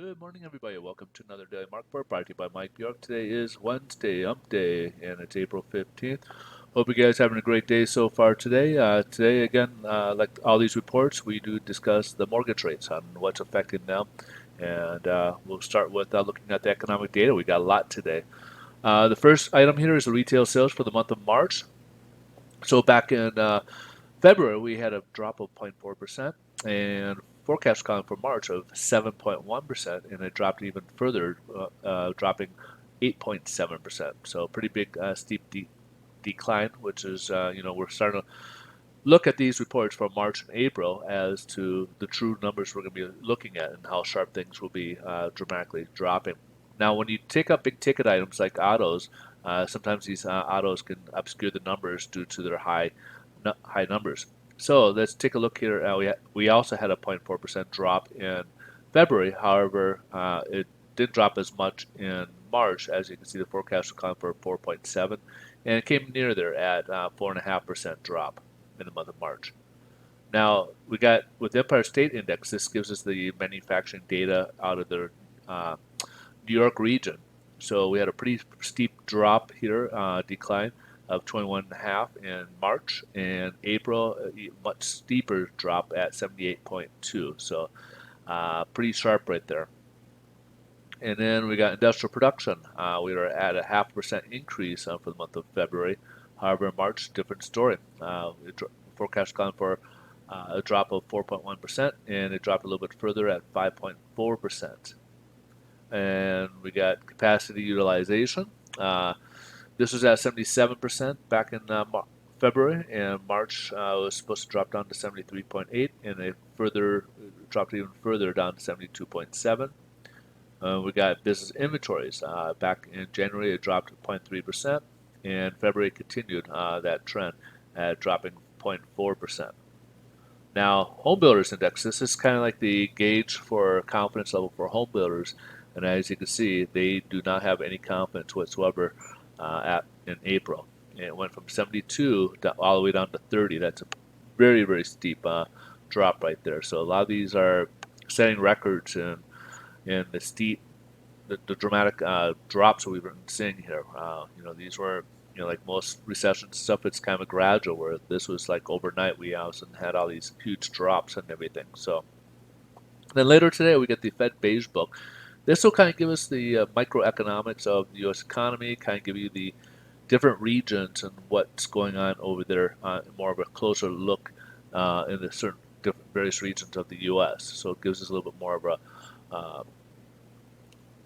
Good morning, everybody. Welcome to another Daily Market Report brought to you by Mike Bjork. Today is Wednesday, Ump Day, and it's April 15th. Hope you guys having a great day so far today. Today, again, like all these reports, we do discuss the mortgage rates on what's affecting them. And we'll start with looking at the economic data. We got a lot today. The first item here is the retail sales for the month of March. So back in February, we had a drop of 0.4%, and forecast calling for March of 7.1%, and it dropped even further, dropping 8.7%. So pretty big, steep decline, which is, we're starting to look at these reports from March and April as to the true numbers we're going to be looking at and how sharp things will be dramatically dropping. Now, when you take up big ticket items like autos, sometimes these autos can obscure the numbers due to their high numbers. So let's take a look here. We also had a 0.4% drop in February. However, it didn't drop as much in March. As you can see, the forecast was calling for 4.7, and it came near there at 4.5% drop in the month of March. Now we got with the Empire State Index. This gives us the manufacturing data out of the New York region. So we had a pretty steep drop here, decline of 21.5 in March, and April a much steeper drop at 78.2. So pretty sharp right there. And then we got industrial production. We were at a 0.5% increase for the month of February. However, in March, different story. Forecast calling for a drop of 4.1%, and it dropped a little bit further at 5.4%. And we got capacity utilization. This was at 77% back in February, and March was supposed to drop down to 73.8, and it further dropped even further down to 72.7. We got business inventories. Back in January, it dropped 0.3%, and February continued that trend at dropping 0.4%. Now, home builders index. This is kind of like the gauge for confidence level for home builders, and as you can see, they do not have any confidence whatsoever in April. And it went from 72 all the way down to 30. That's a very, very steep drop right there. So a lot of these are setting records in the steep, the dramatic drops that we've been seeing here. These were, like most recession stuff, it's kind of gradual, where this was like overnight. We also had all these huge drops and everything. So then later today, we get the Fed Beige Book. This will kind of give us the microeconomics of the U.S. economy, kind of give you the different regions and what's going on over there, more of a closer look in the certain different various regions of the U.S. So it gives us a little bit more of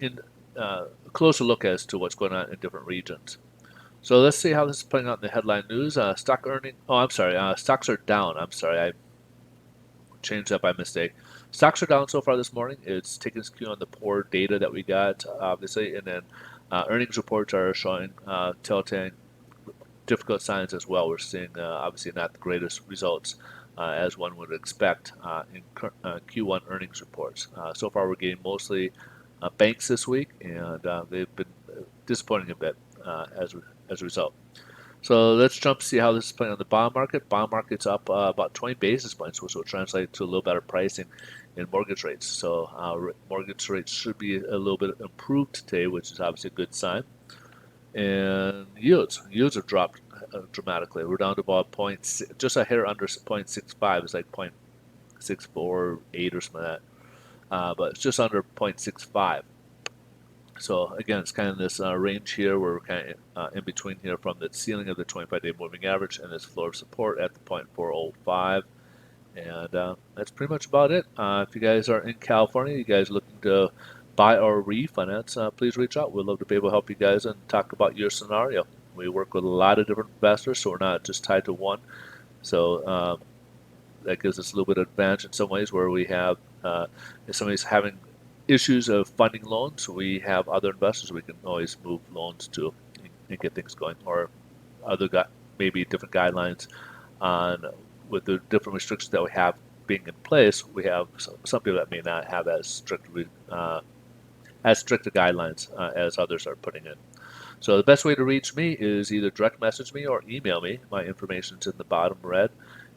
a closer look as to what's going on in different regions. So let's see how this is playing out in the headline news. Stock earning. Oh, I'm sorry. Stocks are down. I'm sorry. I changed that by mistake. Stocks are down so far this morning. It's taking its cue on the poor data that we got, obviously, and then earnings reports are showing telltale difficult signs as well. We're seeing obviously not the greatest results as one would expect in Q1 earnings reports. So far, we're getting mostly banks this week, and they've been disappointing a bit as a result. So let's jump to see how this is playing on the bond market. Bond market's up about 20 basis points, which will translate to a little better pricing in mortgage rates. So mortgage rates should be a little bit improved today, which is obviously a good sign. And yields have dropped dramatically. We're down to about just a hair under 0.65. It's like 0.648 or something like that. But it's just under 0.65. So again, it's kind of this range here where we're kind of in between here from the ceiling of the 25-day moving average and this floor of support at the 0.405. And that's pretty much about it. If you guys are in California, you guys looking to buy or refinance, please reach out. We'd love to be able to help you guys and talk about your scenario. We work with a lot of different investors, so we're not just tied to one. So that gives us a little bit of advantage in some ways where we have, if somebody's having issues of funding loans, we have other investors we can always move loans to and get things going, or maybe different guidelines on with the different restrictions that we have being in place. We have some people that may not have as strict guidelines as others are putting in. So the best way to reach me is either direct message me or email me. My information's in the bottom red.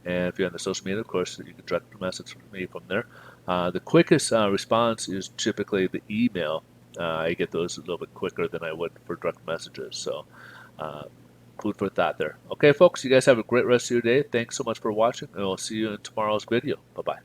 And if you're on the social media, of course, you can direct message me from there. The quickest response is typically the email. I get those a little bit quicker than I would for direct messages. So food for thought there. Okay, folks, you guys have a great rest of your day. Thanks so much for watching, and we'll see you in tomorrow's video. Bye-bye.